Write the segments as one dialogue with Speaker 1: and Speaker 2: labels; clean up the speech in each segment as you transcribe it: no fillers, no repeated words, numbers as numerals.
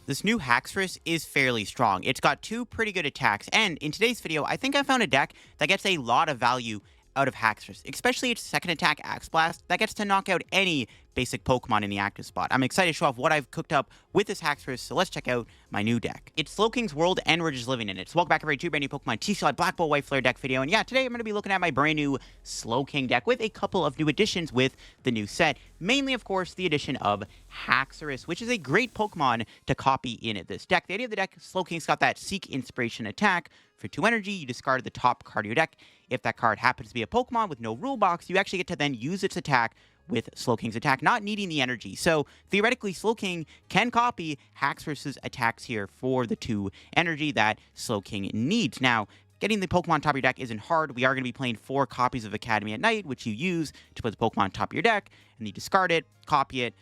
Speaker 1: This new Haxorus is fairly strong. It's got two pretty good attacks, and in today's video, I think I found a deck that gets a lot of value out of Haxorus, especially its second attack, Axe Blast, that gets to knock out any basic Pokemon in the active spot. I'm excited to show off what I've cooked up with this Haxorus, so let's check out my new deck. It's Slowking's world, and we're just living in it. So welcome back everybody to a brand new Pokemon TCG Black Ball White Flare deck video, and yeah, today I'm going to be looking at my brand new Slowking deck with a couple of new additions with the new set. Mainly, of course, the addition of Haxorus, which is a great Pokemon to copy in this deck. The idea of the deck, Slowking's got that Seek Inspiration attack. For 2 energy, you discard the top card of your deck. If that card happens to be a Pokemon with no rule box, you actually get to then use its attack with Slowking's attack, not needing the energy. So, theoretically, Slowking can copy Haxorus's attacks here for the 2 energy that Slowking needs. Now, getting the Pokemon top of your deck isn't hard. We are going to be playing 4 copies of Academy at Night, which you use to put the Pokemon top of your deck, and you discard it, copy it.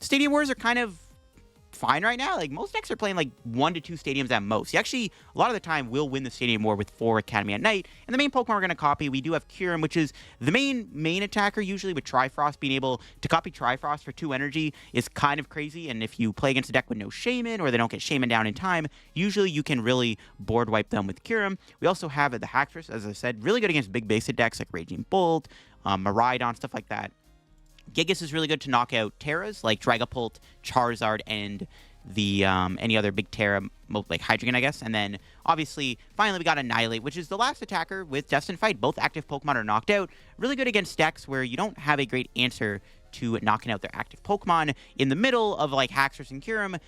Speaker 1: Stadium Wars are kind of fine right now. Like, most decks are playing like 1 to 2 stadiums at most. You actually, a lot of the time, will win the Stadium War with 4 Academy at Night. And the main Pokemon we're going to copy, we do have Kyurem, which is the main attacker usually with Trifrost. Being able to copy Trifrost for 2 energy is kind of crazy. And if you play against a deck with no Shaman, or they don't get Shaman down in time, usually you can really board wipe them with Kyurem. We also have the Haxorus, as I said, really good against big basic decks like Raging Bolt, Miraidon, stuff like that. Gigas is really good to knock out Terras like Dragapult, Charizard, and the any other big Terra, like Hydreigon, I guess. And then, obviously, finally we got Annihilape, which is the last attacker with Destined Fight. Both active Pokemon are knocked out. Really good against decks where you don't have a great answer to knocking out their active Pokemon. In the middle of, like, Haxorus and Kyurem,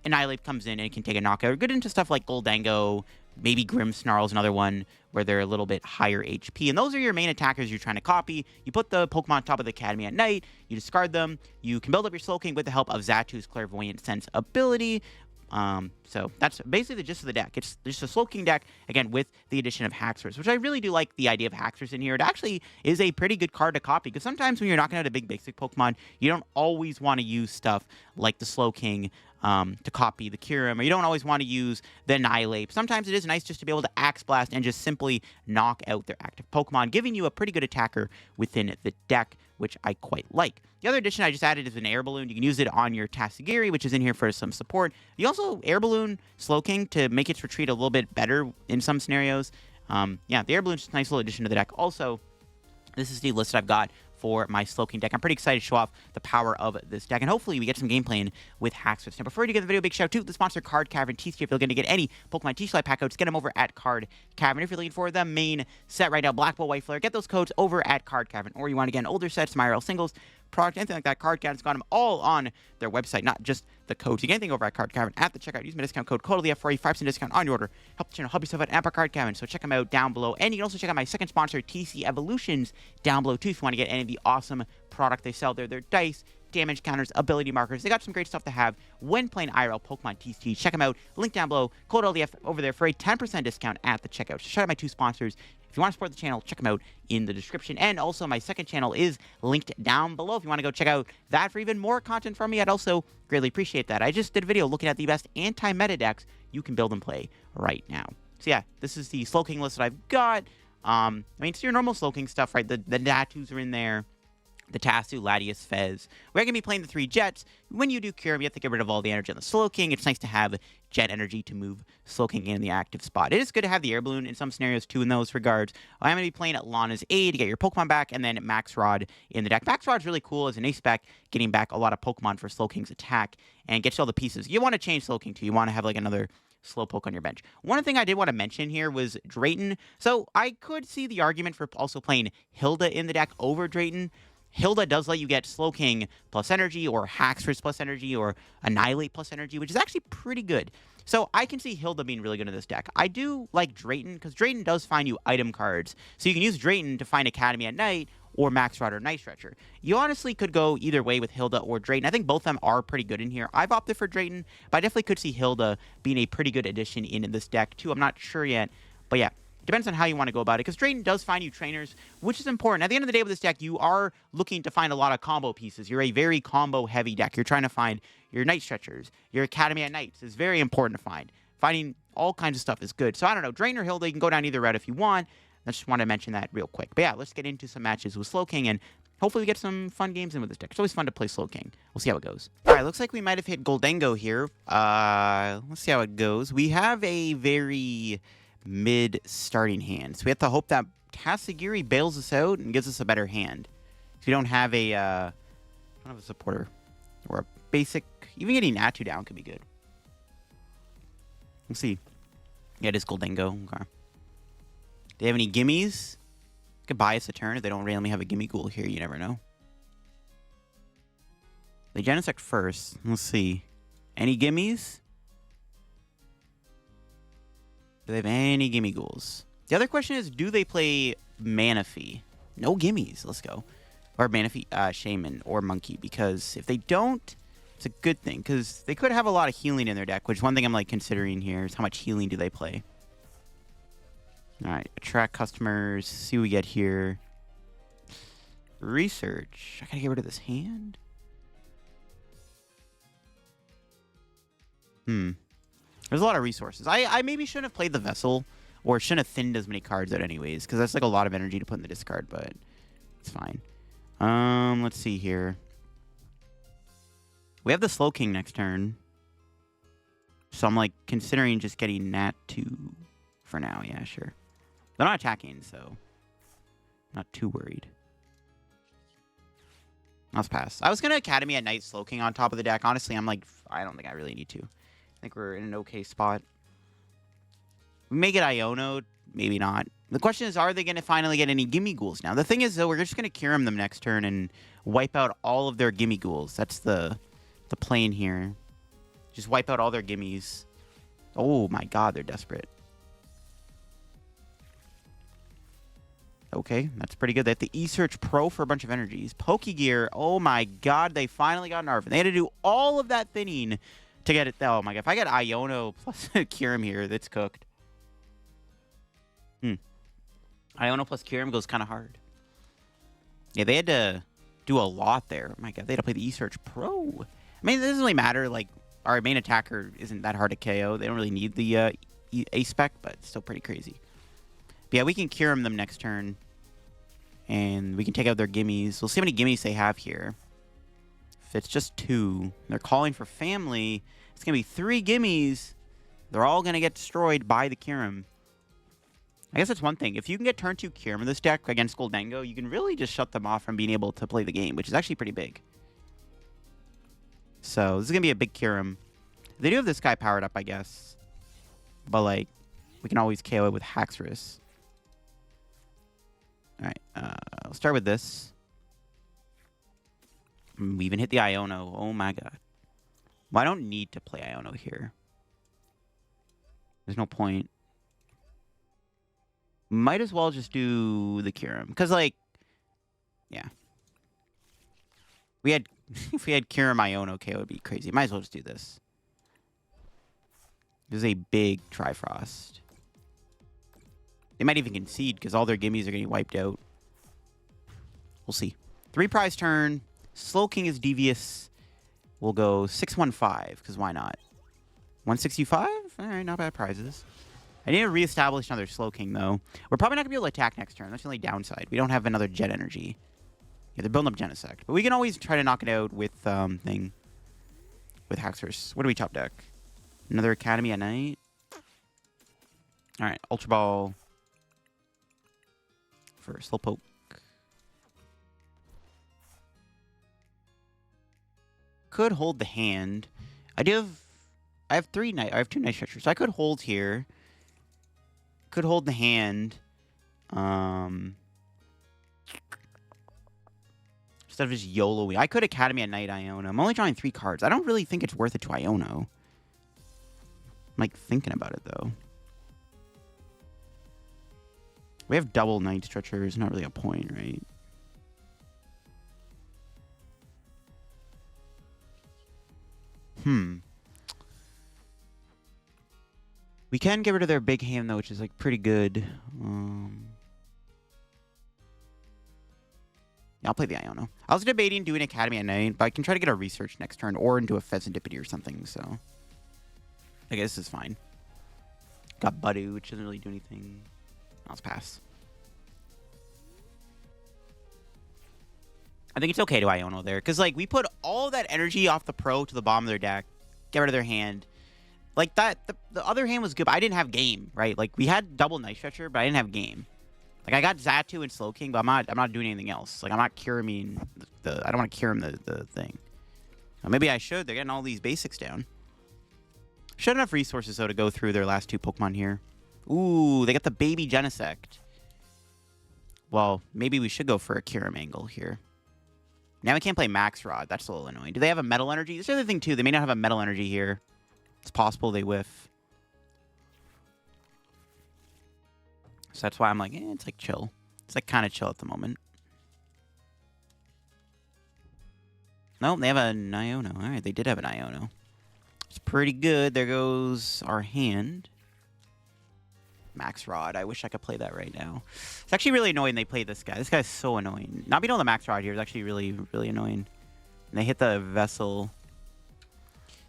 Speaker 1: Annihilape comes in and can take a knockout. Good into stuff like Goldango, maybe Grimmsnarl's another one where they're a little bit higher HP. And those are your main attackers you're trying to copy. You put the Pokemon top of the Academy at Night, you discard them, you can build up your Slowking with the help of Xatu's Clairvoyant Sense ability. So that's basically the gist of the deck. It's just a Slowking deck, again, with the addition of Haxorus, which I really do like the idea of Haxorus in here. It actually is a pretty good card to copy, because sometimes when you're knocking out a big basic Pokemon, you don't always want to use stuff like the Slowking to copy the Kyurem, or you don't always want to use the Annihilape. Sometimes it is nice just to be able to Axe Blast and just simply knock out their active Pokemon, giving you a pretty good attacker within the deck, which I quite like. The other addition I just added is an Air Balloon. You can use it on your Tatsugiri, which is in here for some support. You also Air Balloon Slowking to make its retreat a little bit better in some scenarios. Yeah, the Air Balloon is just a nice little addition to the deck. Also, this is the list I've got for my Slowking deck. I'm pretty excited to show off the power of this deck, and hopefully we get some gameplay in with Haxorus. Now, before we get the video, big shout out to the sponsor, Card Cavern TCG. If you're looking to get any Pokemon TCG pack codes, get them over at Card Cavern. If you're looking for the main set right now, Black Ball, White Flare, get those codes over at Card Cavern. Or you want to get an older set, some IRL singles, product, anything like that, Card Cavern's got them all on their website, not just the codes. You get anything over at Card Cavern at the checkout. Use my discount code CODELIF for a 5% discount on your order. Help the channel, help yourself out at Card Cavern. So check them out down below. And you can also check out my second sponsor, TC Evolutions, down below too, if you want to get any of the awesome product they sell there. Their dice, damage counters, ability markers. They got some great stuff to have when playing IRL Pokemon TCG. Check them out. Link down below. Code LDF over there for a 10% discount at the checkout. So shout out my 2 sponsors. If you want to support the channel, check them out in the description. And also, my second channel is linked down below. If you want to go check out that for even more content from me, I'd also greatly appreciate that. I just did a video looking at the best anti-meta decks you can build and play right now. So yeah, this is the Slowking list that I've got. I mean, it's your normal Slowking stuff, right? The Natus are in there. The Tatsu, Latias, Fez. We're going to be playing the 3 Jets. When you do Kyurem, you have to get rid of all the energy on the Slowking. It's nice to have Jet energy to move Slowking in the active spot. It is good to have the Air Balloon in some scenarios, too, in those regards. I'm going to be playing at Lana's A to get your Pokemon back, and then Max Rod in the deck. Max Rod's really cool as an ace-spec, getting back a lot of Pokemon for Slowking's attack, and gets you all the pieces. You want to change Slowking, too. You want to have, like, another Slowpoke on your bench. One thing I did want to mention here was Drayton. So I could see the argument for also playing Hilda in the deck over Drayton. Hilda does let you get Slowking plus energy, or Haxorus plus energy, or Annihilape plus energy, which is actually pretty good. So I can see Hilda being really good in this deck. I do like Drayton, because Drayton does find you item cards. So you can use Drayton to find Academy at Night, or Max Rod or Night Stretcher. You honestly could go either way with Hilda or Drayton. I think both of them are pretty good in here. I've opted for Drayton, but I definitely could see Hilda being a pretty good addition in this deck, too. I'm not sure yet, but yeah. Depends on how you want to go about it, because Drayton does find you trainers, which is important. At the end of the day with this deck, you are looking to find a lot of combo pieces. You're a very combo-heavy deck. You're trying to find your Night Stretchers, your Academy at Nights is very important to find. Finding all kinds of stuff is good. So I don't know, Drayton or Hilda, you can go down either route if you want. I just want to mention that real quick. But yeah, let's get into some matches with Slowking, and hopefully we get some fun games in with this deck. It's always fun to play Slowking. We'll see how it goes. All right, looks like we might have hit Goldengo here. Let's see how it goes. We have a very mid starting hand, so we have to hope that Tatsugiri bails us out and gives us a better hand. So we don't have a supporter or a basic. Even getting Natu down could be good. Let's see. Yeah, it is Goldengo. Okay. Do they have any gimmies? Could buy us a turn if they don't randomly have a gimme ghoul here. You never know. They Genesect first. Let's see. Any gimmies? Do they have any gimme ghouls? The other question is, do they play Manaphy? No gimmies. Let's go. Or Manaphy, Shaman, or Monkey. Because if they don't, it's a good thing. Because they could have a lot of healing in their deck. Which one thing I'm like considering here is how much healing do they play? Alright, attract customers, see what we get here. Research. I gotta get rid of this hand. There's a lot of resources. I maybe shouldn't have played the Vessel, or shouldn't have thinned as many cards out anyways, because that's like a lot of energy to put in the discard, but it's fine. Let's see here. We have the Slowking next turn. So I'm like considering just getting Natu for now. Yeah, sure. They're not attacking, so not too worried. Let's pass. I was going to Academy at Night Slowking on top of the deck. Honestly, I'm like, I don't think I really need to. I think we're in an okay spot. We may get Iono, maybe not. The question is, are they going to finally get any gimme ghouls now? The thing is, though, we're just going to Kyurem them next turn and wipe out all of their gimme ghouls. That's the plan here. Just wipe out all their gimmies. Oh my god, they're desperate. Okay, that's pretty good. They have the E-Search Pro for a bunch of energies. Pokegear, oh my god, they finally got an Arven. They had to do all of that thinning to get it. Oh my god, if I get Iono plus Kyurem here, that's cooked. Iono plus Kyurem goes kind of hard. Yeah, they had to do a lot there. Oh my god, they had to play the E-Search Pro. I mean, it doesn't really matter. Like, our main attacker isn't that hard to KO. They don't really need the A-Spec, but it's still pretty crazy. But yeah, we can Kyurem them next turn. And we can take out their gimmies. We'll see how many gimmies they have here. If it's just 2, they're calling for family. It's going to be 3 gimmies. They're all going to get destroyed by the Kyurem. I guess that's one thing. If you can get turn 2 Kyurem in this deck against Goldengo, you can really just shut them off from being able to play the game, which is actually pretty big. So, this is going to be a big Kyurem. They do have this guy powered up, I guess. But, like, we can always KO it with Haxorus. Alright, I'll start with this. We even hit the Iono. Oh my god. Well, I don't need to play Iono here. There's no point. Might as well just do the Kyurem. Because, like, yeah. If we had Kyurem Iono KO, it would be crazy. Might as well just do this. This is a big Trifrost. They might even concede because all their gimmies are getting wiped out. We'll see. 3 prize turn. Slowking is devious. We'll go 615 because why not? 165? All right, not bad prizes. I need to reestablish another Slowking though. We're probably not going to be able to attack next turn. That's the only downside. We don't have another Jet Energy. Yeah, they're building up Genesect. But we can always try to knock it out with with Haxorus. What do we top deck? Another Academy at Night. All right, Ultra Ball for Slowpoke. Could hold the hand. I have 2 Night Stretchers. So I could hold here. Could hold the hand. Instead of just YOLOing. I could Academy at Night Iono. I'm only drawing 3 cards. I don't really think it's worth it to Iono. I'm like thinking about it though. We have double Night Stretchers. Not really a point, right? We can get rid of their big hand though, which is like pretty good. Yeah, I'll play the Iono. I was debating doing Academy at Night, but I can try to get a Research next turn or into a Fezandipiti or something, so I guess this is fine. Got Budew, which doesn't really do anything. I'll just pass. I think it's okay to Iono there. Because, like, we put all that energy off the pro to the bottom of their deck. Get rid of their hand. Like, that, the other hand was good, but I didn't have game, right? Like, we had double Night Stretcher, but I didn't have game. Like, I got Xatu and Slowking, but I'm not doing anything else. Like, I'm not Kyureming I don't want to Kyurem the thing. Well, maybe I should. They're getting all these basics down. Should have enough resources, though, to go through their last two Pokemon here. Ooh, they got the baby Genesect. Well, maybe we should go for a Kyurem angle here. Now we can't play Max Rod. That's a little annoying. Do they have a Metal Energy? There's the other thing, too. They may not have a Metal Energy here. It's possible they whiff. So that's why I'm like, it's like chill. It's like kind of chill at the moment. Nope, they have an Iono. All right, they did have an Iono. It's pretty good. There goes our hand. Max Rod. I wish I could play that right now. It's actually really annoying they played this guy. This guy's so annoying. Not being able to Max Rod here is actually really, really annoying. And they hit the Vessel.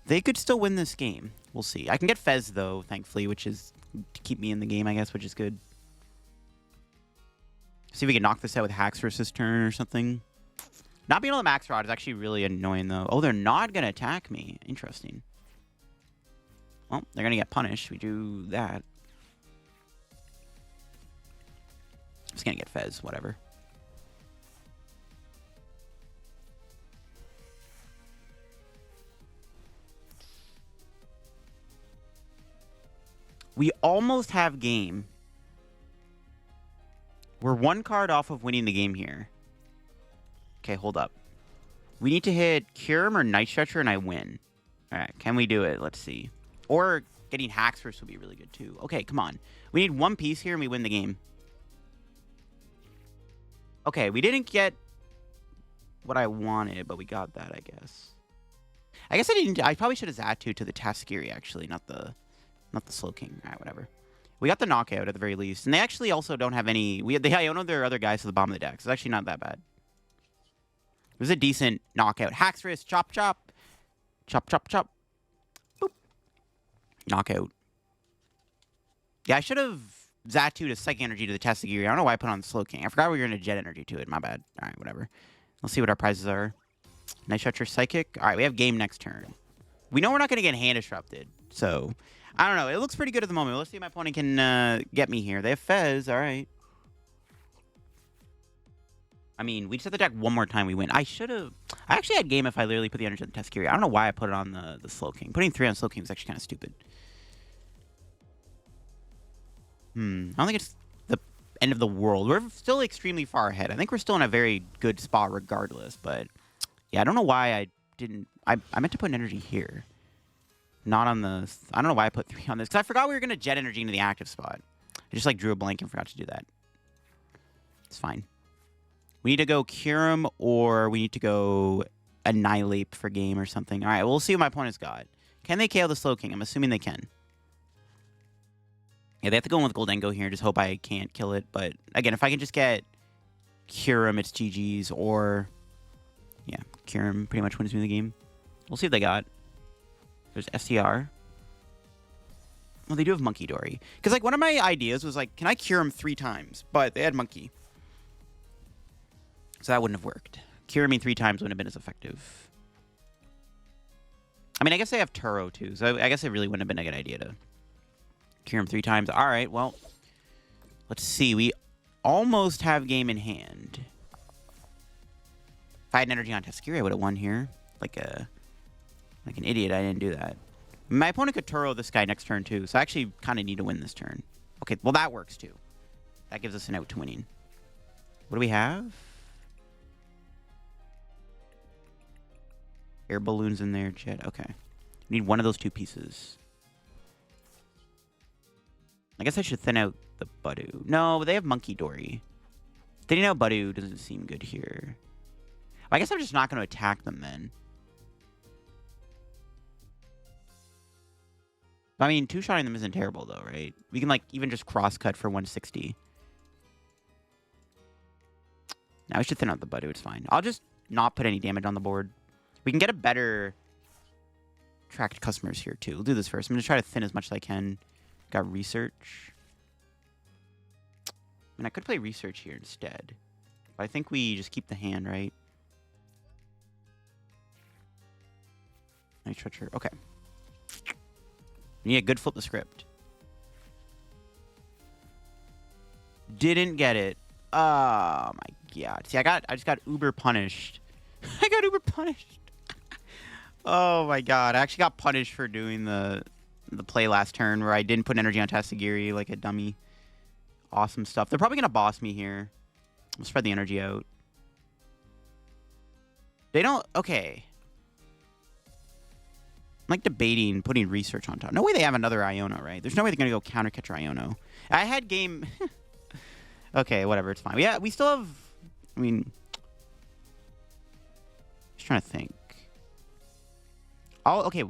Speaker 1: They could still win this game. We'll see. I can get Fez, though, thankfully, which is to keep me in the game, I guess, which is good. See if we can knock this out with Haxorus this turn or something. Not being able to Max Rod is actually really annoying, though. Oh, they're not going to attack me. Interesting. Well, they're going to get punished. We do that. I'm just going to get Fez, whatever. We almost have game. We're one card off of winning the game here. Okay, hold up. We need to hit Kyurem or Night Stretcher and I win. Alright, can we do it? Let's see. Or getting Haxorus would be really good too. Okay, come on. We need one piece here and we win the game. Okay, we didn't get what I wanted, but we got that, I guess. I guess I didn't. I probably should have Xatu to the Tatsugiri, actually, not the Slowking. Alright, whatever. We got the knockout at the very least. And they actually also don't have any... They Iono their other guys to the bottom of the deck. So it's actually not that bad. It was a decent knockout. Haxorus, chop, chop. Chop, chop, chop. Boop. Knockout. Yeah, I should have Xatu to Psychic Energy to the Tatsugiri. I don't know why I put on the Slowking. I forgot we were going to Jet Energy to it. My bad. Alright, whatever. Let's see what our prizes are. Night Stretcher, Psychic. Alright, we have game next turn. We know we're not going to get hand disrupted. So... I don't know. It looks pretty good at the moment. Let's see if my opponent can get me here. They have Fez. All right. I mean, we just have to attack one more time. We win. I should have... I actually had game if I literally put the energy on the Tatsugiri. I don't know why I put it on the Slowking. Putting 3 on Slowking is actually kind of stupid. I don't think it's the end of the world. We're still extremely far ahead. I think we're still in a very good spot regardless. But, yeah, I don't know why I didn't... I meant to put an energy here. Not on the... I don't know why I put 3 on this. Because I forgot we were going to Jet Energy into the active spot. I just, like, drew a blank and forgot to do that. It's fine. We need to go Kyurem or we need to go Annihilape for game or something. All right, we'll see what my opponent's got. Can they KO the Slowking? I'm assuming they can. Yeah, they have to go in with Goldengo here. Just hope I can't kill it. But, again, if I can just get Kyurem, it's GG's. Or, yeah, Kyurem pretty much wins me the game. We'll see what they got. There's SCR. Well, they do have Monkey Dory. Because, like, one of my ideas was, like, can I cure him 3 times? But they had Monkey. So that wouldn't have worked. Cure me 3 times wouldn't have been as effective. I mean, I guess they have Turo, too. So I guess it really wouldn't have been a good idea to cure him 3 times. All right, well, let's see. We almost have game in hand. If I had an energy on Tatsugiri, I would have won here. Like an idiot, I didn't do that. My opponent could Turo this guy next turn, too. So I actually kind of need to win this turn. Okay, well, that works, too. That gives us an out to winning. What do we have? Air balloons in there, Jet. Okay. We need one of those 2 pieces. I guess I should thin out the Budew. No, but they have Monkey Dory. Thinning out Budew doesn't seem good here. I guess I'm just not going to attack them, then. I mean, 2-shotting them isn't terrible, though, right? We can, like, even just cross-cut for 160. Now, I should thin out the Budew. It's fine. I'll just not put any damage on the board. We can get a better attract customers here, too. We'll do this first. I'm going to try to thin as much as I can. Got Research. I mean, I could play Research here instead. But I think we just keep the hand, right? Night Stretcher. Okay. Yeah, good flip the script. Didn't get it. Oh my god. See, I just got uber punished. I got uber punished. Oh my god. I actually got punished for doing the play last turn where I didn't put energy on Tatsugiri like a dummy. Awesome stuff. They're probably gonna boss me here. We'll spread the energy out. They don't... Okay. I'm like debating putting research on top. No way they have another Iono, right? There's no way they're going to go counter catcher Iono. I had game... Okay, whatever. It's fine. Yeah, we still have... I mean... Just trying to think. Okay.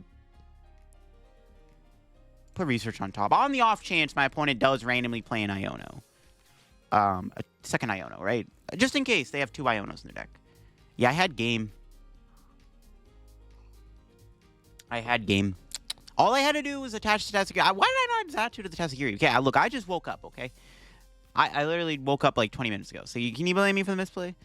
Speaker 1: Put research on top. On the off chance my opponent does randomly play an Iono. A second Iono, right? Just in case they have 2 Ionos in their deck. Yeah, I had game. All I had to do was attach to Tatsugiri. Why did I not Xatu to the Tatsugiri? Okay, look, I just woke up, okay? I literally woke up like 20 minutes ago. So can you blame me for the misplay?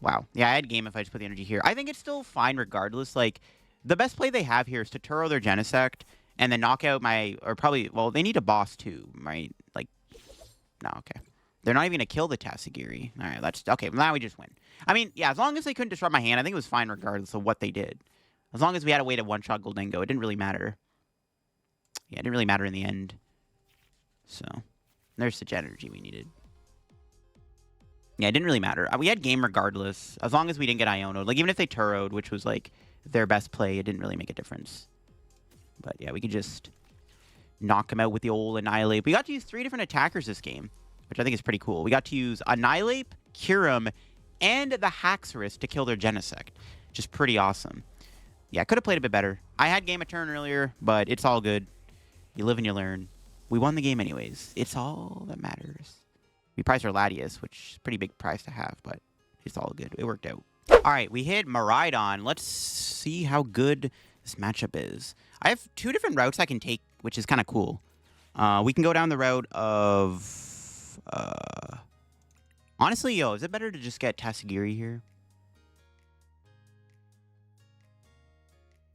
Speaker 1: Wow. Yeah, I had game if I just put the energy here. I think it's still fine regardless. Like, the best play they have here is to Turo their Genesect and then knock out my... Or probably... Well, they need a boss too, right? Like... No, okay. They're not even going to kill the Tatsugiri. All right, let's... Okay, now we just win. I mean, yeah, as long as they couldn't disrupt my hand, I think it was fine regardless of what they did. As long as we had a way to one-shot Goldengo, it didn't really matter. Yeah, it didn't really matter in the end. So, there's the jet energy we needed. Yeah, it didn't really matter. We had game regardless, as long as we didn't get Iono'd. Like, even if they Turo'd, which was, like, their best play, it didn't really make a difference. But, yeah, we could just knock them out with the old Annihilape. We got to use 3 different attackers this game, which I think is pretty cool. We got to use Annihilape, Kyurem, and the Haxorus to kill their Genesect, which is pretty awesome. Yeah, I could have played a bit better. I had game a turn earlier, but it's all good. You live and you learn. We won the game anyways. It's all that matters. We priced our Latias, which is a pretty big price to have, but it's all good. It worked out. All right, we hit Miraidon. Let's see how good this matchup is. I have 2 different routes I can take, which is kind of cool. We can go down the route of... Honestly, is it better to just get Tatsugiri here?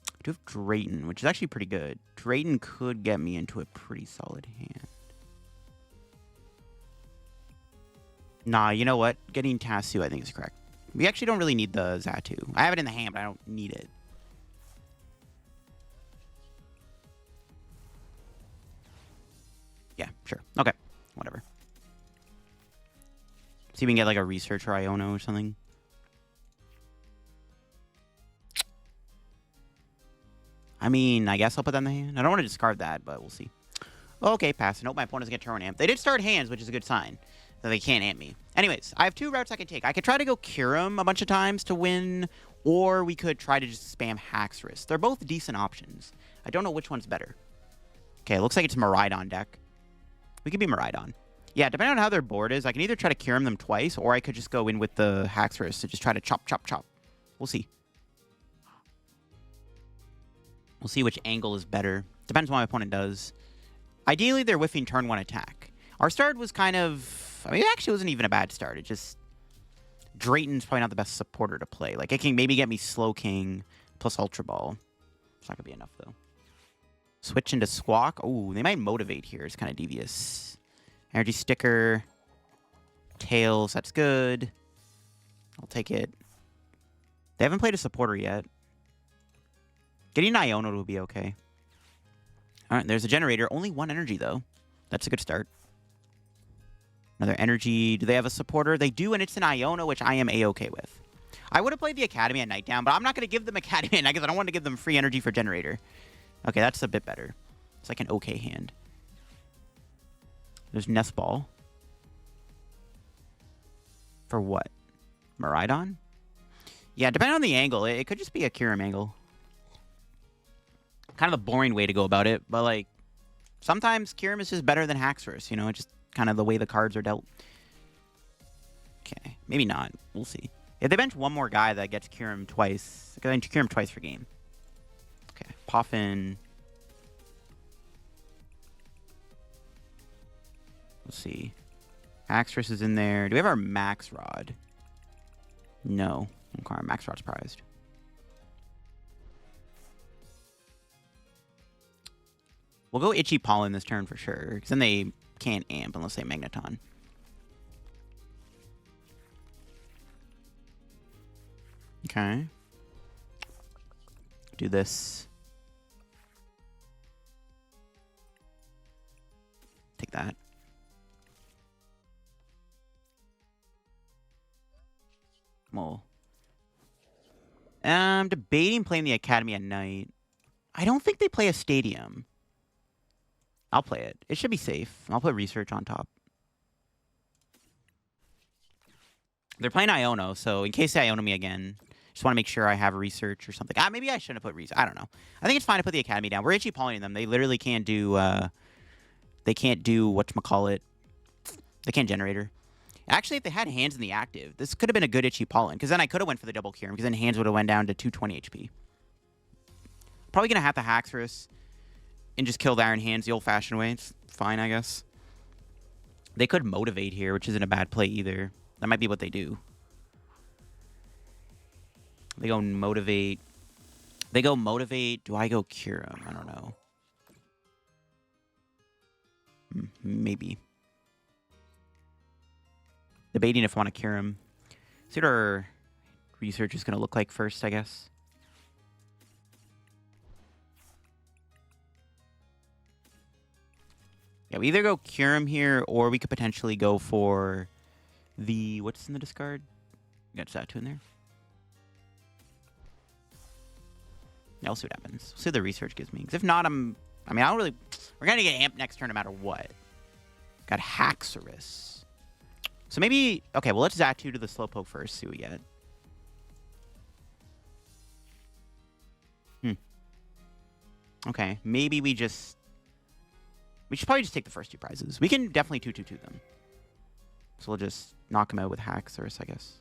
Speaker 1: I do have Drayton, which is actually pretty good. Drayton could get me into a pretty solid hand. Nah, you know what? Getting Tatsu, I think, is correct. We actually don't really need the Xatu. I have it in the hand, but I don't need it. Yeah, sure. Okay. Whatever. See if we can get like a Researcher Iono or something. I mean, I guess I'll put that in the hand. I don't want to discard that, but we'll see. Okay, pass. Nope, my opponent's going to turn amp. They did start hands, which is a good sign that they can't amp me. Anyways, I have 2 routes I can take. I could try to go Kyurem a bunch of times to win, or we could try to just spam Haxorus. They're both decent options. I don't know which one's better. Okay, it looks like it's Miraidon deck. We could be Miraidon. Yeah, depending on how their board is, I can either try to Kyurem them twice, or I could just go in with the Haxorus to just try to chop, chop, chop. We'll see. We'll see which angle is better. Depends on what my opponent does. Ideally, they're whiffing turn 1 attack. Our start was kind of... I mean, it actually wasn't even a bad start. It just... Drayton's probably not the best supporter to play. Like, it can maybe get me Slowking plus Ultra Ball. It's not going to be enough, though. Switch into Squawk. Oh, they might motivate here. It's kind of devious. Energy Sticker. Tails. That's good. I'll take it. They haven't played a supporter yet. Getting Iono will be okay. All right, there's a generator. Only 1 energy, though. That's a good start. Another energy. Do they have a supporter? They do, and it's an Iono, which I am A-okay with. I would have played the Academy at night down, but I'm not going to give them Academy at night because I don't want to give them free energy for generator. Okay, that's a bit better. It's like an okay hand. There's Nest Ball. For what? Miraidon? Yeah, depending on the angle, it could just be a Kyurem angle. Kind of a boring way to go about it, but like sometimes Kyurem is just better than Haxorus, you know, it's just kind of the way the cards are dealt. Okay, maybe not. We'll see. If they bench one more guy that gets Kyurem twice, I can bench Kyurem twice per game. Okay, Poffin. Let's see. Haxorus is in there. Do we have our Max Rod? No. Okay, our Max Rod's prized. We'll go Itchy Pollen this turn for sure, because then they can't amp unless they Magneton. Okay. Do this. Take that. Well, I'm debating playing the Academy at night. I don't think they play a stadium. I'll play it. It should be safe. I'll put research on top. They're playing Iono, so in case they Iono me again, just want to make sure I have research or something. Maybe I shouldn't have put research. I don't know. I think it's fine to put the Academy down. We're Itchy Polling them. They literally can't do, they can't do, whatchamacallit. They can't Generator. Actually, if they had hands in the active, this could have been a good Itchy Pollen, because then I could have went for the double Kyurem, because then hands would have went down to 220 HP. Probably going to have the Haxorus and just kill the Iron Hands the old-fashioned way. It's fine, I guess. They could Motivate here, which isn't a bad play either. That might be what they do. They go Motivate. They go Motivate. Do I go Kyurem? I don't know. Maybe. Debating if I want to Kyurem. See what our research is going to look like first, I guess. Yeah, we either go Kyurem here, or we could potentially go for the... What's in the discard? We got Xatu in there. Yeah, we'll see what happens. We'll see what the research gives me. Because if not, I mean, I don't really... We're going to get amped next turn no matter what. Got Haxorus. So maybe... Okay, well, let's Xatu to the Slowpoke first. See what we get. Okay, maybe we just... We should probably just take the first two prizes. We can definitely 2-2-2 them. So we'll just knock them out with Haxorus, I guess.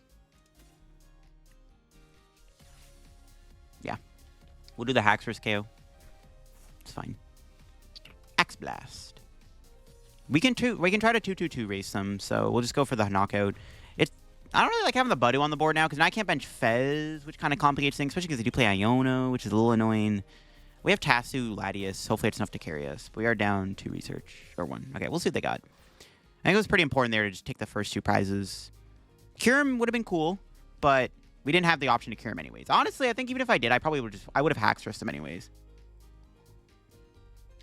Speaker 1: Yeah. We'll do the Haxorus KO. It's fine. Axe Blast. We can try to 2-2-2 race them, so we'll just go for the knockout. I don't really like having the Budew on the board now, because now I can't bench Fez, which kind of complicates things, especially because they do play Iono, which is a little annoying. We have Tasu, Latias. Hopefully it's enough to carry us. But we are down 2 research. Or 1. Okay, we'll see what they got. I think it was pretty important there to just take the first 2 prizes. Kyurem would have been cool, but we didn't have the option to Kyurem anyways. Honestly, I think even if I did, I probably would have Haxorus them anyways.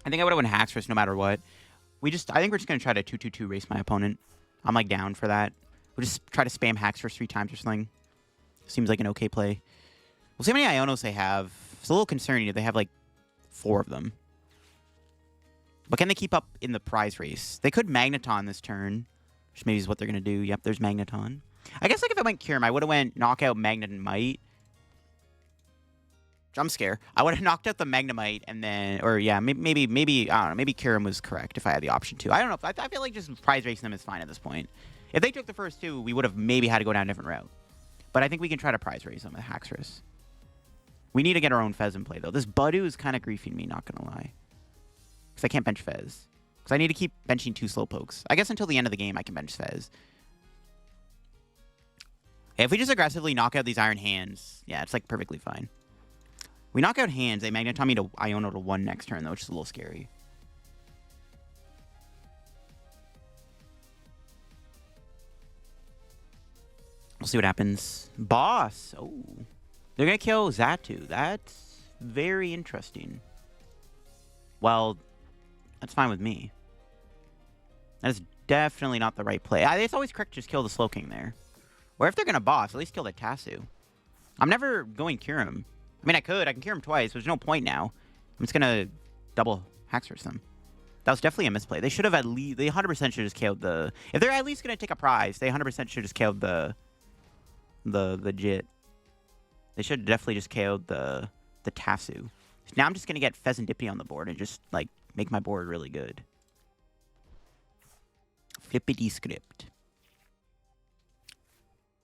Speaker 1: I think I would have went Haxorus no matter what. I think we're just going to try to 2-2-2 race my opponent. I'm like down for that. We'll just try to spam Haxorus 3 times or something. Seems like an okay play. We'll see how many Ionos they have. It's a little concerning if they have like 4 of them. But can they keep up in the prize race? They could Magneton this turn, which maybe is what they're going to do. Yep, there's Magneton. I guess like if I went Kyurem, I would have went Knockout, Magnemite. I'm scared. I would have knocked out the Magnemite and then... Or yeah, maybe I don't know. Maybe Kyurem was correct if I had the option to. I don't know. I feel like just prize racing them is fine at this point. If they took the first 2, we would have maybe had to go down a different route. But I think we can try to prize race them with Haxorus. We need to get our own Fez in play, though. This Budew is kind of griefing me, not going to lie. Because I can't bench Fez. Because I need to keep benching 2 Slowpokes. I guess until the end of the game, I can bench Fez. If we just aggressively knock out these Iron Hands, yeah, it's like perfectly fine. We knock out Hands, they Magneton me to Iono to 1 next turn, though, which is a little scary. We'll see what happens. Boss! Oh. They're going to kill Xatu. That's very interesting. Well, that's fine with me. That is definitely not the right play. It's always correct to just kill the Slowking there. Or if they're going to boss, at least kill the Tasu. I'm never going Kyurem. I mean, I could. I can Kyurem twice. There's no point now. I'm just going to double Haxorus them. That was definitely a misplay. They should have at least... They 100% should have just killed the... If they're at least going to take a prize, they 100% should have just killed the Jit. They should have definitely just KO'd the Tasu. Now I'm just going to get Fezandipiti on the board and just, like, make my board really good. Flippity script.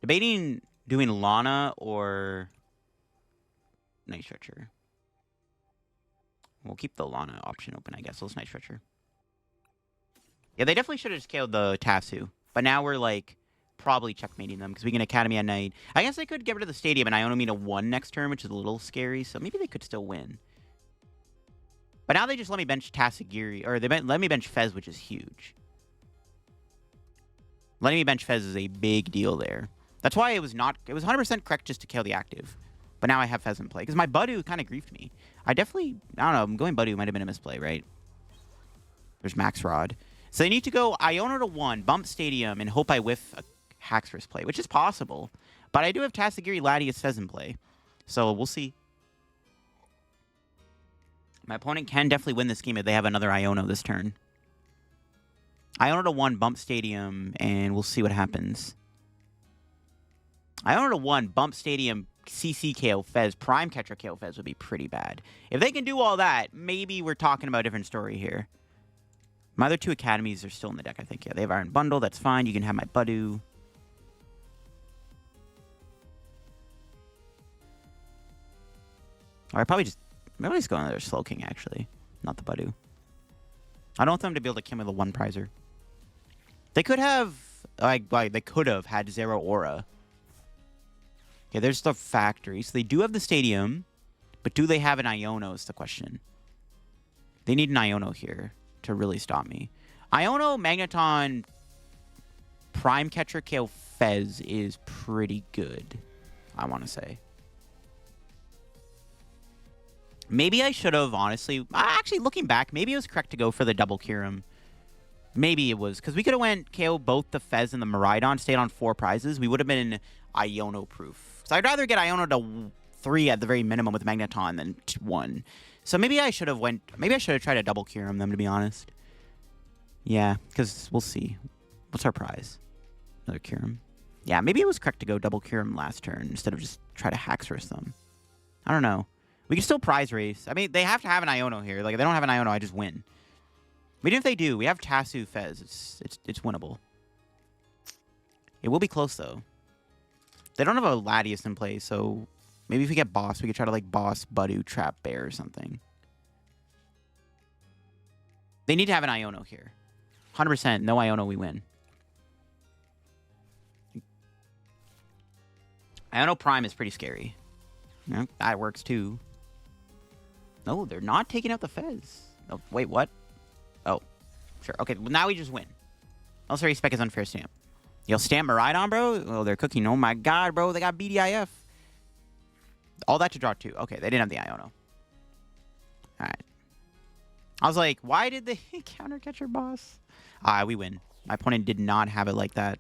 Speaker 1: Debating doing Lana or Night Stretcher. We'll keep the Lana option open, I guess. Let's Night Stretcher. Yeah, they definitely should have just KO'd the Tasu. But now we're, like... probably checkmating them because we can Academy at night. I guess they could get rid of the stadium and Iono me to 1 next turn, which is a little scary. So maybe they could still win. But now they just let me bench Tatsugiri, or they let me bench Fez, which is huge. Letting me bench Fez is a big deal there. That's why it was 100% correct just to kill the active. But now I have Fez in play, because my Budew kind of griefed me. I don't know, going Budew might have been a misplay, right? There's Max Rod. So they need to go Iono to 1, bump Stadium, and hope I whiff a Haxorus play, which is possible. But I do have Tatsugiri, Latias, Fez in play. So we'll see. My opponent can definitely win this game if they have another Iono this turn. Iono to 1, bump Stadium, and we'll see what happens. Iono to 1, bump Stadium, CC KO Fez, Prime Catcher KO Fez would be pretty bad. If they can do all that, maybe we're talking about a different story here. My other 2 academies are still in the deck, I think. Yeah, they have Iron Bundle, that's fine. You can have my Budew. Or I probably just go another Slowking, actually. Not the Budew. I don't want them to be able to kill me with a 1 prizer. They could have... they could have had Zero Aura. Okay, there's the factory. So they do have the Stadium. But do they have an Iono is the question. They need an Iono here to really stop me. Iono, Magneton, Prime Catcher, KO Fez is pretty good, I want to say. Maybe I should have, honestly... Actually, looking back, maybe it was correct to go for the double Kyurem. Maybe it was. Because we could have went KO both the Fez and the Miraidon, stayed on 4 prizes. We would have been Iono-proof. So I'd rather get Iono to 3 at the very minimum with Magneton than 1. So maybe I should have tried a double Kyurem them, to be honest. Yeah, because we'll see. What's our prize? Another Kyurem. Yeah, maybe it was correct to go double Kyurem last turn instead of just try to Haxorus them. I don't know. We can still prize race. I mean, they have to have an Iono here. Like, if they don't have an Iono, I just win. But even if they do, we have Tatsu Fez. It's winnable. It will be close, though. They don't have a Latias in play, so maybe if we get Boss, we could try to, like, Boss, Budew, Trap Bear or something. They need to have an Iono here. 100%. No Iono, we win. Iono Prime is pretty scary. Yeah, that works, too. No, they're not taking out the Fez. Oh, wait, what? Oh, sure. Okay, well, now we just win. Also, respec is unfair stamp. You'll stamp Miraidon, bro? Oh, they're cooking. Oh, my God, bro. They got BDIF. All that to draw 2. Okay, they didn't have the Iono. All right. I was like, why did they counter catcher boss? We win. My opponent did not have it like that.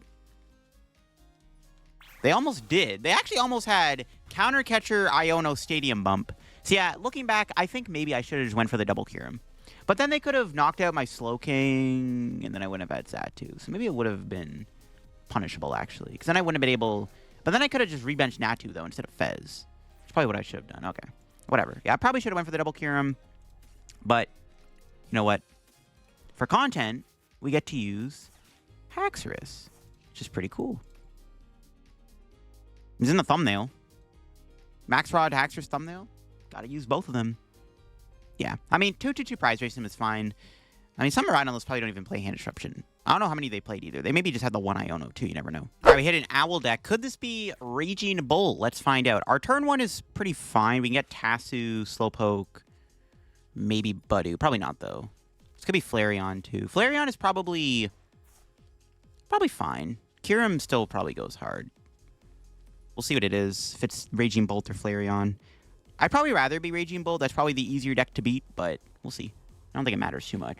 Speaker 1: They almost did. They actually almost had counter catcher Iono Stadium bump. So yeah, looking back, I think maybe I should have just went for the double Kyurem. But then they could have knocked out my Slowking, and then I wouldn't have had Xatu. So maybe it would have been punishable, actually. Because then I wouldn't have been able... But then I could have just rebenched Natu, though, instead of Fez. That's probably what I should have done. Okay. Whatever. Yeah, I probably should have went for the double Kyurem. But, you know what? For content, we get to use Haxorus, which is pretty cool. He's in the thumbnail. Max Rod, Haxorus thumbnail. Gotta use both of them. Yeah. I mean, 2-2-2 prize racing is fine. I mean, some Rhinos probably don't even play Hand Disruption. I don't know how many they played either. They maybe just had the 1 Iono, too. You never know. All right, we hit an Owl deck. Could this be Raging Bull? Let's find out. Our turn 1 is pretty fine. We can get Tatsu, Slowpoke, maybe Budew. Probably not, though. This could be Flareon, too. Flareon is probably fine. Kyurem still probably goes hard. We'll see what it is. If it's Raging Bolt or Flareon. I'd probably rather be Raging Bolt. That's probably the easier deck to beat, but we'll see. I don't think it matters too much.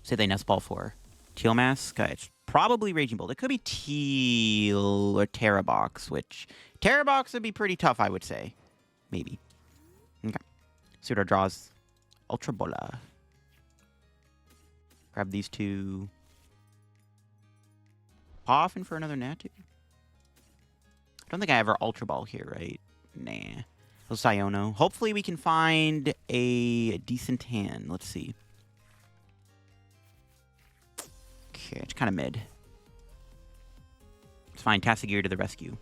Speaker 1: Say they Nest Ball for Teal Mask. It's probably Raging Bolt. It could be Teal or Terrabox, which... Terrabox would be pretty tough, I would say. Maybe. Okay. See what our draws. Ultra Bola. Grab these 2. PAF in for another Natu. I don't think I ever Ultra Ball here, right? Nah. Let's Iono. Hopefully we can find a decent hand. Let's see. Okay, it's kind of mid. It's fine. Tatsugiri to the rescue.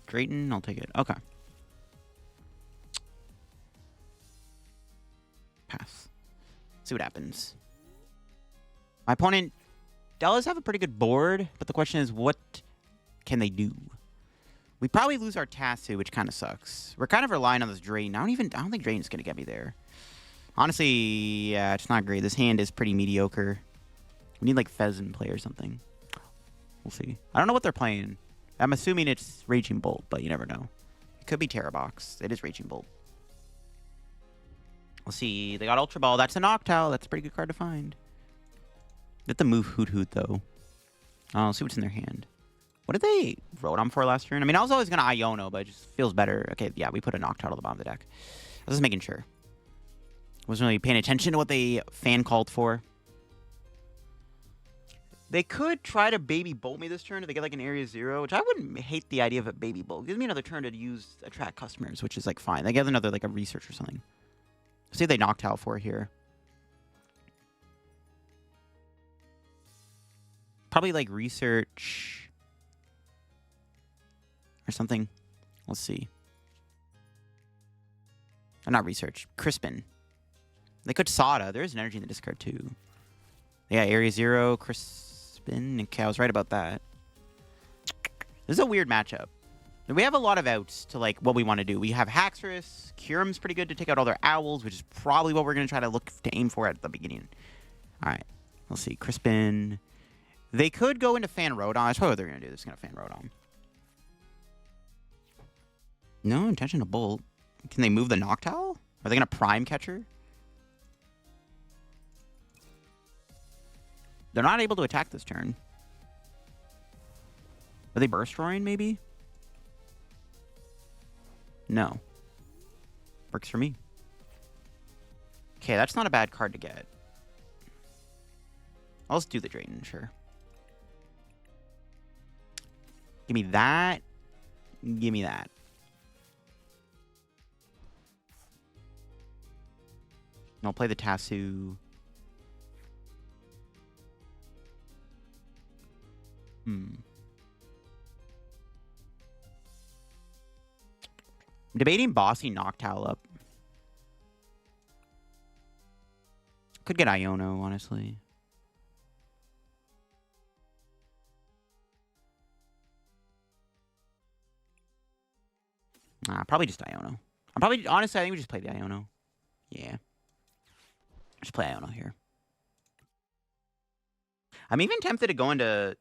Speaker 1: Drayton, I'll take it. Okay. Pass. See what happens. My opponent does have a pretty good board, but the question is, what can they do? We probably lose our Tatsu, which kind of sucks. We're kind of relying on this Drayton. I don't think Drayton's going to get me there. Honestly, yeah, it's not great. This hand is pretty mediocre. We need, like, Fezand play or something. We'll see. I don't know what they're playing. I'm assuming it's Raging Bolt, but you never know. It could be Terra Box. It is Raging Bolt. We'll see. They got Ultra Ball. That's a Noctowl. That's a pretty good card to find. Get the move Hoot Hoot, though. I'll see what's in their hand. What did they Rotom for last turn? I mean, I was always going to Iono, but it just feels better. Okay, yeah, we put a Noctowl at the bottom of the deck. I was just making sure. Wasn't really paying attention to what they fan called for. They could try to Baby Bolt me this turn if they get like an Area 0, which I wouldn't hate the idea of a Baby Bolt. Gives me another turn to attract customers, which is like fine. They get another like a research or something. See if they Noctowl for here. Probably like research or something. Let's see. Or not research. Crispin. They could Sada. There is an energy in the discard too. Yeah, Area 0, Crispin. Okay, I was right about that. This is a weird matchup. We have a lot of outs to like what we want to do. We have Haxorus. Kyurem's pretty good to take out all their owls, which is probably what we're going to try to look to aim for at the beginning. All right. Let's see. Crispin. They could go into Fan Rotom. That's probably what they're going to do. They're just going to Fan Rotom. No intention to Bolt. Can they move the Noctowl? Are they going to Prime Catcher? They're not able to attack this turn. Are they Burst Roaring, maybe? No. Works for me. Okay, that's not a bad card to get. I'll just do the Drayton, sure. Give me that. Give me that. I'll play the Tatsu. I'm debating bossing Noctowl up. Could get Iono, honestly. Probably just Iono. Honestly, I think we just play the Iono. Yeah. Just play Iono here. I'm even tempted to go into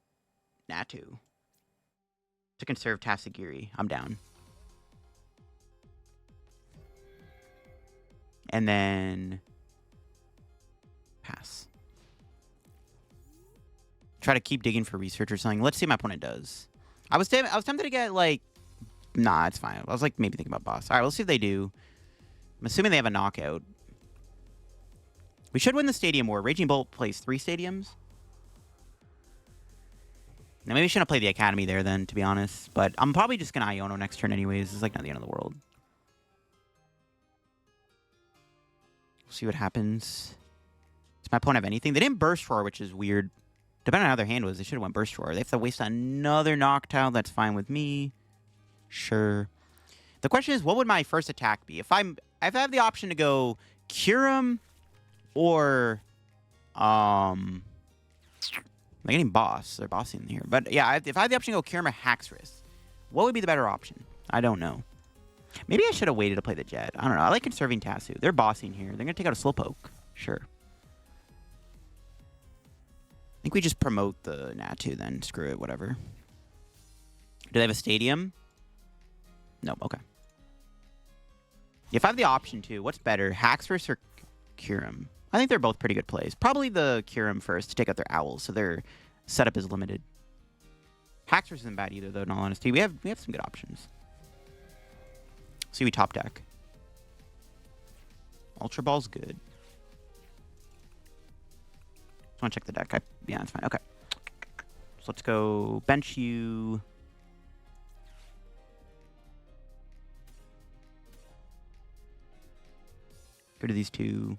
Speaker 1: Natu to conserve Tatsugiri. I'm down. And then pass. Try to keep digging for research or something. Let's see what my opponent does. I was tempted to get like, nah, it's fine. I was like maybe thinking about boss. All right, let's see if they do. I'm assuming they have a knockout. We should win the Stadium War. Raging Bolt plays 3 stadiums. Now, maybe I shouldn't have played the Academy there then, to be honest. But I'm probably just going to Iono next turn anyways. It's like not the end of the world. We'll see what happens. Does my opponent have anything? They didn't Burst Roar, which is weird. Depending on how their hand was, they should have went Burst Roar. They have to waste another Noctowl. That's fine with me. Sure. The question is, what would my first attack be? If I have the option to go Kyurem or I'm getting boss. They're bossing here. But yeah, if I had the option to go Kyurem or Haxorus, what would be the better option? I don't know. Maybe I should have waited to play the Jet. I don't know. I like conserving Tatsu. They're bossing here. They're going to take out a Slowpoke. Sure. I think we just promote the Natu then. Screw it. Whatever. Do they have a stadium? Nope. Okay. If I have the option to, what's better? Haxorus or Kyurem? I think they're both pretty good plays. Probably the Kyurem first to take out their owls, so their setup is limited. Haxorus isn't bad either, though, in all honesty. We have some good options. See, we top deck. Ultra Ball's good. Just want to check the deck. Yeah, that's fine. Okay. So let's go bench you. Go to these two.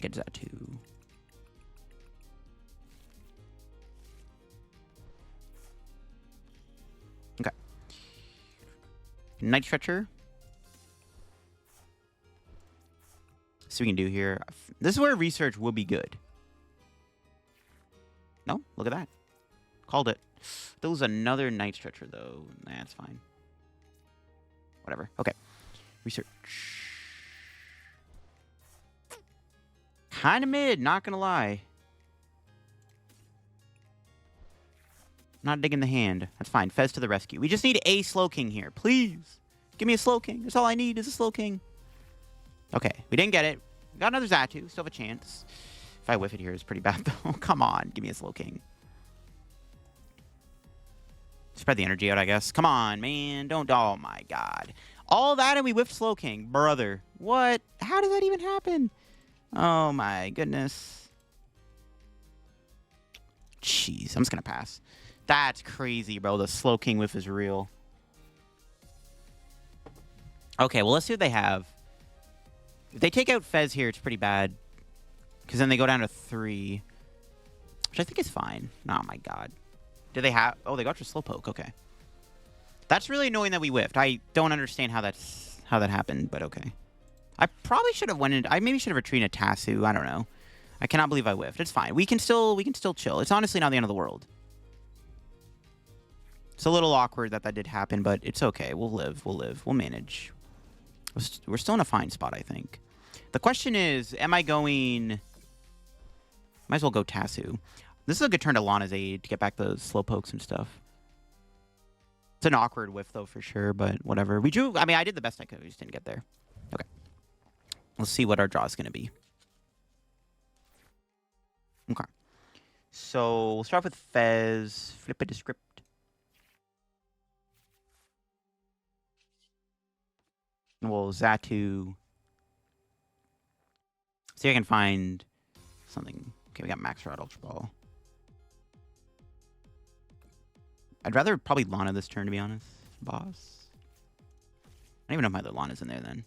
Speaker 1: Get to that two. Okay. Night Stretcher. See what we can do here. This is where research will be good. No? Look at that. Called it. There was another Night Stretcher, though. Nah, that's fine. Whatever. Okay. Research. Kind of mid, not gonna lie. Not digging the hand. That's fine. Fez to the rescue. We just need a Slowking here. Please. Give me a Slowking. That's all I need is a Slowking. Okay. We didn't get it. We got another Xatu. Still have a chance. If I whiff it here, it's pretty bad, though. Come on. Give me a Slowking. Spread the energy out, I guess. Come on, man. Don't. Oh, my God. All that and we whiffed Slowking. Brother. What? How did that even happen? Oh, my goodness. Jeez. I'm just going to pass. That's crazy, bro. The Slowking whiff is real. Okay, well, let's see what they have. If they take out Fez here, it's pretty bad. Because then they go down to 3. Which I think is fine. Oh, my God. Do they have... Oh, they got your Slowpoke. Okay. That's really annoying that we whiffed. I don't understand how that happened, but okay. I probably should have went in... I maybe should have retreated Tasu. I don't know. I cannot believe I whiffed. It's fine. We can still chill. It's honestly not the end of the world. It's a little awkward that did happen, but it's okay. We'll live. We'll live. We'll manage. We're still in a fine spot, I think. The question is, am I going... Might as well go Tasu. This is a good turn to Lana's aid to get back those Slowpokes and stuff. It's an awkward whiff, though, for sure, but whatever. We drew... I mean, I did the best I could. We just didn't get there. Okay. Let's see what our draw is going to be. Okay. So, we'll start with Fez. Flip it to script. Well, Xatu. See if I can find something. Okay, we got Max Rod, Ultra Ball. I'd rather probably Lana this turn, to be honest. Boss. I don't even know if my other Lana's in there then.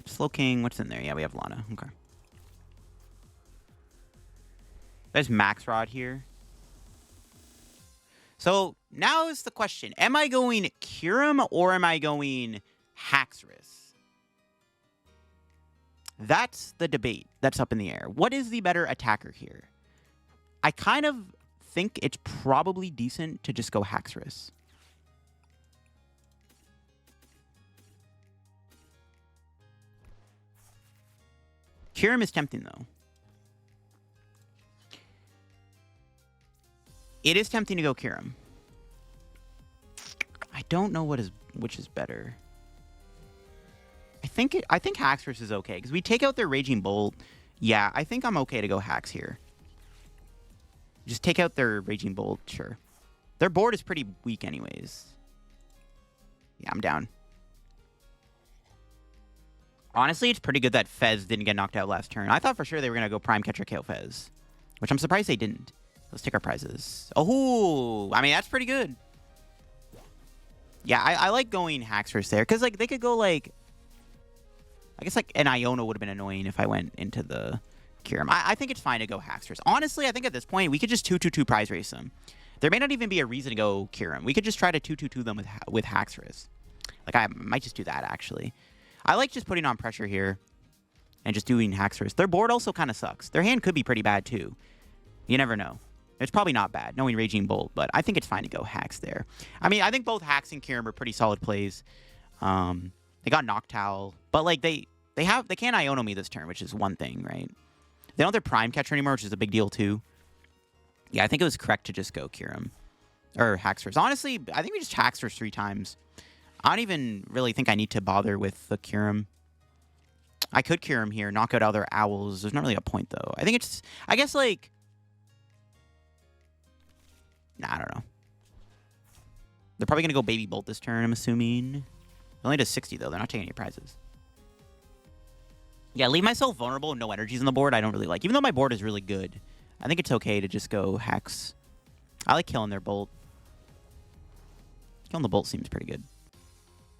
Speaker 1: Slowking, what's in there? Yeah, we have Lana. Okay. There's Max Rod here. So now is the question. Am I going Kyurem or am I going Haxorus? That's the debate that's up in the air. What is the better attacker here? I kind of think it's probably decent to just go Haxorus. Kyurem is tempting, though. It is tempting to go Kyurem. I don't know which is better. I think Haxorus is okay because we take out their Raging Bolt. Yeah, I think I'm okay to go Hax here. Just take out their Raging Bolt, sure. Their board is pretty weak anyways. Yeah, I'm down. Honestly, it's pretty good that Fez didn't get knocked out last turn. I thought for sure they were going to go Prime Catcher KO Fez, which I'm surprised they didn't. Let's take our prizes. Oh, I mean, that's pretty good. Yeah, I like going Haxorus there. Because, like, they could go, like... I guess, like, an Iono would have been annoying if I went into the Kyurem. I think it's fine to go Haxorus. Honestly, I think at this point, we could just 2-2-2 prize race them. There may not even be a reason to go Kyurem. We could just try to 2-2-2 them with Haxorus. Like, I might just do that, actually. I like just putting on pressure here and just doing Haxorus. Their board also kind of sucks. Their hand could be pretty bad, too. You never know. It's probably not bad, knowing Raging Bolt, but I think it's fine to go Hax there. I mean, I think both Hax and Kyurem are pretty solid plays. They got Noctowl, but like they can't Iono me this turn, which is one thing, right? They don't have their Prime Catcher anymore, which is a big deal too. Yeah, I think it was correct to just go Kyurem or Haxorus. Honestly, I think we just Haxorus 3 times. I don't even really think I need to bother with the Kyurem. I could Kyurem here, knock out other Owls. There's not really a point though. I think it's, I guess like. Nah, I don't know. They're probably going to go Baby Bolt this turn, I'm assuming. It only does 60, though. They're not taking any prizes. Yeah, leave myself vulnerable and no energies on the board. I don't really like. Even though my board is really good, I think it's okay to just go Hex. I like killing their Bolt. Killing the Bolt seems pretty good.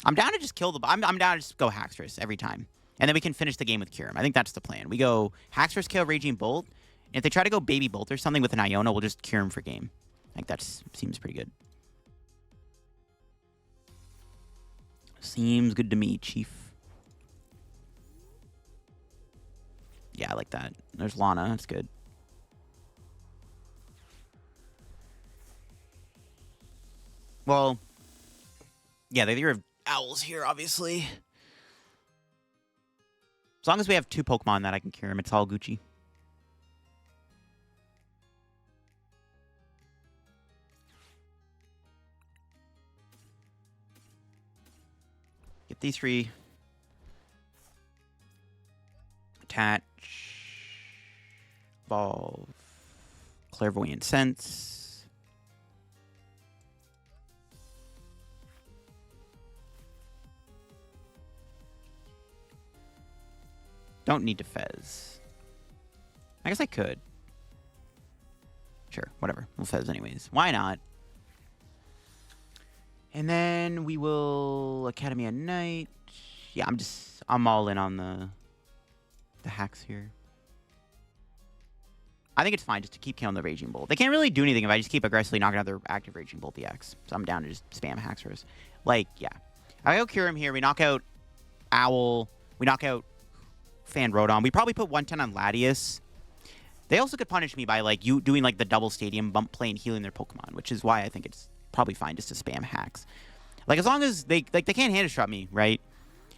Speaker 1: I'm down to just kill the... I'm down to just go Haxorus every time. And then we can finish the game with Kyurem. I think that's the plan. We go Haxorus, kill Raging Bolt. And if they try to go Baby Bolt or something with an Iono, we'll just Kyurem for game. I think that seems pretty good. Seems good to me, Chief. Yeah, I like that. There's Lana. That's good. Well, yeah, they have owls here, obviously. As long as we have 2 Pokemon that I can cure him, it's all Gucci. Get these 3. Attach. Evolve. Clairvoyant Sense. Don't need to Fez. I guess I could. Sure, whatever. We'll Fez anyways. Why not? And then we will Academy at Night. Yeah, I'm all in on the hacks here. I think it's fine just to keep killing the Raging Bolt. They can't really do anything if I just keep aggressively knocking out their active Raging Bolt EX. So I'm down to just spam Haxorus. Like, yeah. I go cure him here. We knock out Owl. We knock out Fan Rodon. We probably put 110 on Latias. They also could punish me by, like, you doing, like, the double stadium bump play and healing their Pokemon, which is why I think it's probably fine just to spam hacks. Like, as long as they can't hand disrupt me, right?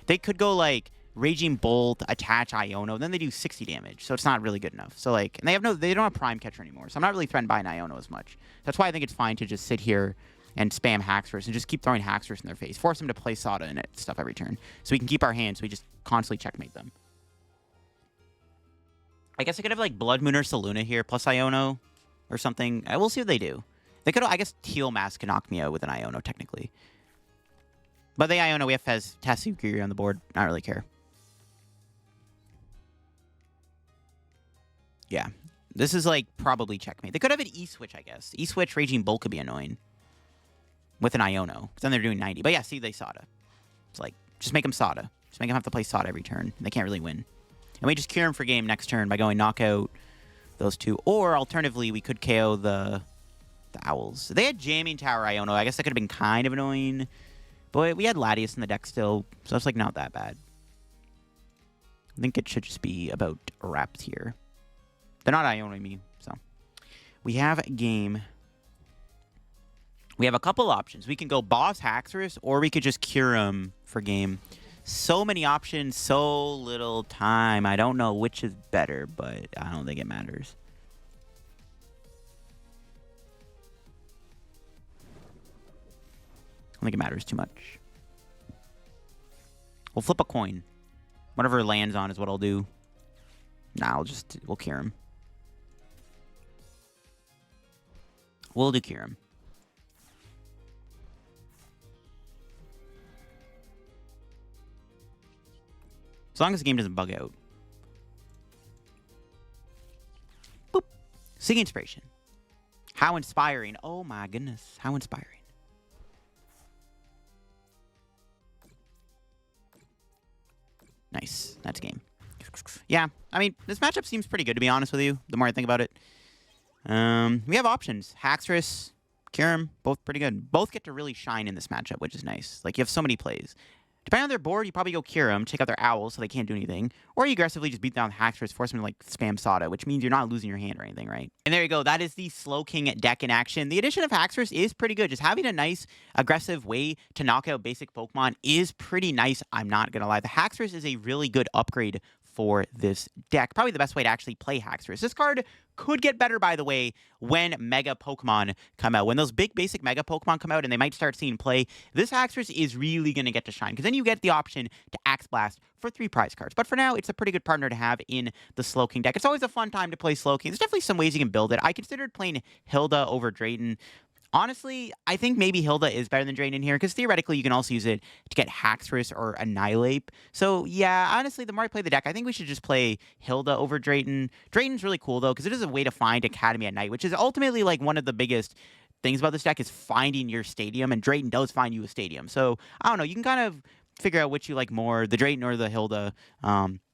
Speaker 1: They could go, like, Raging Bolt, attach Iono, then they do 60 damage, so it's not really good enough. So, like, and they don't have Prime Catcher anymore, so I'm not really threatened by an Iono as much. That's why I think it's fine to just sit here and spam Haxorus and just keep throwing Haxorus in their face. Force them to play Sada and stuff every turn, so we can keep our hands, so we just constantly checkmate them. I guess I could have, like, Blood Moon or Saluna here, plus Iono, or something. We'll see what they do. They could, I guess, Teal Mask can knock me out with an Iono, technically. But the Iono, we have Fez, Tatsugiri on the board. I don't really care. Yeah. This is, like, probably checkmate. They could have an E-Switch, I guess. E-Switch, Raging Bolt could be annoying. With an Iono. Because then they're doing 90. But yeah, see, they Sada. It's like, just make them Sada. Just make them have to play Sada every turn. They can't really win. And we just cure them for game next turn by going knockout those 2. Or, alternatively, we could KO the Owls. They had Jamming Tower Iono. I guess that could have been kind of annoying. But we had Latias in the deck still. So it's, like, not that bad. I think it should just be about wrapped here. They're not Ionoing me, so. We have a game. We have a couple options. We can go Boss Haxorus, or we could just cure him for game. So many options, so little time. I don't know which is better, but I don't think it matters. I don't think it matters too much. We'll flip a coin. Whatever it lands on is what I'll do. Nah, we'll cure him. We'll do cure him. As long as the game doesn't bug out. Boop. Sing Inspiration. How inspiring. Oh my goodness. How inspiring. Nice. That's game. Yeah. I mean, this matchup seems pretty good, to be honest with you, the more I think about it. We have options. Haxorus, Kyurem, both pretty good. Both get to really shine in this matchup, which is nice. Like, you have so many plays. Depending on their board, you probably go Kyurem, take out their Owls so they can't do anything. Or you aggressively just beat down Haxorus, force them to, like, spam Sada, which means you're not losing your hand or anything, right? And there you go. That is the Slowking deck in action. The addition of Haxorus is pretty good. Just having a nice, aggressive way to knock out basic Pokemon is pretty nice. I'm not going to lie. The Haxorus is a really good upgrade for this deck. Probably the best way to actually play Haxorus. This card could get better, by the way, when Mega Pokemon come out. When those big basic Mega Pokemon come out and they might start seeing play, this Haxorus is really going to get to shine. Because then you get the option to Axe Blast for 3 prize cards. But for now, it's a pretty good partner to have in the Slowking deck. It's always a fun time to play Slowking. There's definitely some ways you can build it. I considered playing Hilda over Drayton. Honestly, I think maybe Hilda is better than Drayton here, because theoretically you can also use it to get Haxorus or Annihilape. So yeah, honestly, the more I play the deck, I think we should just play Hilda over Drayton. Drayton's really cool, though, because it is a way to find Academy at Night, which is ultimately like one of the biggest things about this deck is finding your stadium, and Drayton does find you a stadium. So, I don't know, you can kind of figure out which you like more, the Drayton or the Hilda.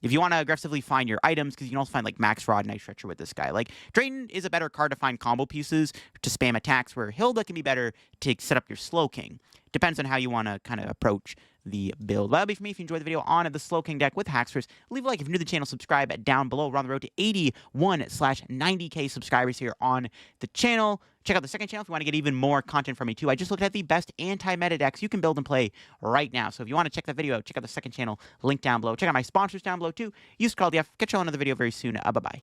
Speaker 1: If you want to aggressively find your items, because you can also find like Max Rod, Night Stretcher with this guy. Like, Drayton is a better card to find combo pieces to spam attacks, where Hilda can be better to set up your Slowking. Depends on how you want to kind of approach the build. That'll be for me. If you enjoyed the video on the Slowking deck with Haxorus, leave a like. If you're new to the channel, subscribe down below. We're on the road to 81/90K subscribers here on the channel. Check out the second channel if you want to get even more content from me too. I just looked at the best anti-meta decks you can build and play right now. So if you want to check that video out, check out the second channel, link down below. Check out my sponsors down below too. Use code LittleDarkFury. Catch you on another video very soon. Bye-bye.